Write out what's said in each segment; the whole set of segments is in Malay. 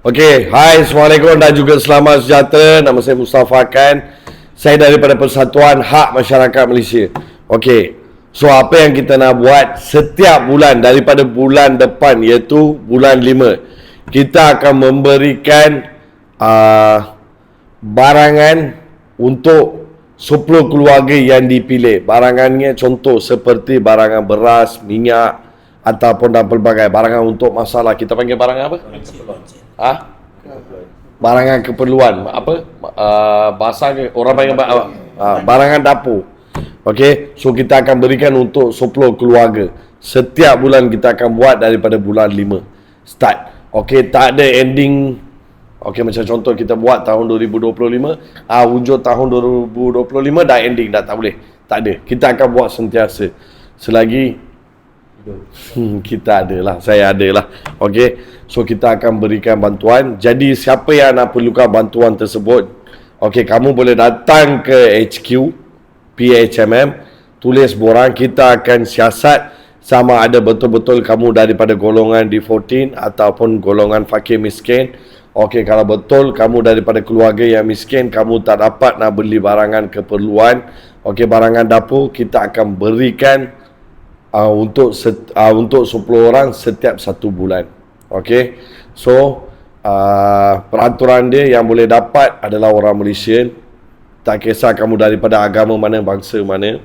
Okey, hai, Assalamualaikum dan juga selamat sejahtera. Nama saya Mustafa Khan. Saya daripada Persatuan Hak Masyarakat Malaysia. Okey, so apa yang kita nak buat setiap bulan daripada bulan depan, iaitu bulan 5, kita akan memberikan barangan untuk 10 keluarga yang dipilih. Barangannya contoh seperti barangan beras, minyak, ataupun dan pelbagai barangan untuk masalah. Kita panggil barangan apa? Barangan keperluan. Apa? Bahasa orang panggil barangan dapur. Okey, so kita akan berikan untuk 10 keluarga. Setiap bulan kita akan buat daripada bulan 5 start. Okey, tak ada ending. Okey, macam contoh kita buat tahun 2025, hujung tahun 2025 dah ending, dah tak boleh. Tak ada. Kita akan buat sentiasa selagi kita adalah, saya adalah. Okey, so kita akan berikan bantuan. Jadi siapa yang nak perlukan bantuan tersebut, okey, kamu boleh datang ke HQ PHMM, tulis borang. Kita akan siasat sama ada betul-betul kamu daripada golongan D14 ataupun golongan fakir miskin. Okey, kalau betul kamu daripada keluarga yang miskin, kamu tak dapat nak beli barangan keperluan, okey, barangan dapur, kita akan berikan untuk 10 orang setiap 1 bulan. Okey, so peraturan dia yang boleh dapat adalah orang Malaysia. Tak kisah kamu daripada agama mana, bangsa mana.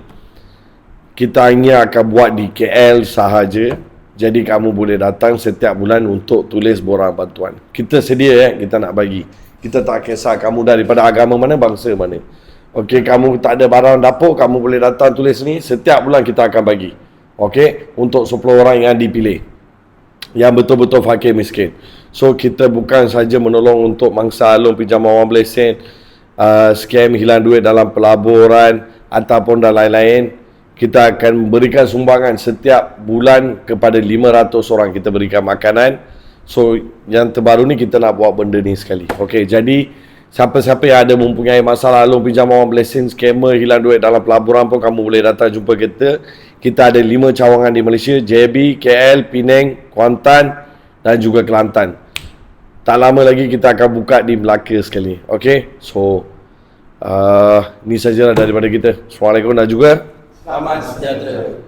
Kita hanya akan buat di KL sahaja. Jadi kamu boleh datang setiap bulan untuk tulis borang bantuan. Kita sedia, kita nak bagi. Kita tak kisah kamu daripada agama mana, bangsa mana. Okey, kamu tak ada barang dapur, kamu boleh datang tulis ni. Setiap bulan kita akan bagi. Okey, untuk 10 orang yang dipilih, yang betul-betul fakir miskin. So kita bukan saja menolong untuk mangsa alung, pinjaman wang blessing, scam, hilang duit dalam pelaburan ataupun dan lain-lain. Kita akan berikan sumbangan setiap bulan kepada 500 orang. Kita berikan makanan. So yang terbaru ni kita nak buat benda ni sekali. Okey, jadi siapa-siapa yang ada mempunyai masalah alung, pinjaman wang blessing, scammer, hilang duit dalam pelaburan pun, kamu boleh datang jumpa kita. Kita ada 5 cawangan di Malaysia, JB, KL, Penang, Kuantan dan juga Kelantan. Tak lama lagi kita akan buka di Melaka sekali. Okey, so ni sajalah daripada kita. Assalamualaikum dan juga selamat sejahtera.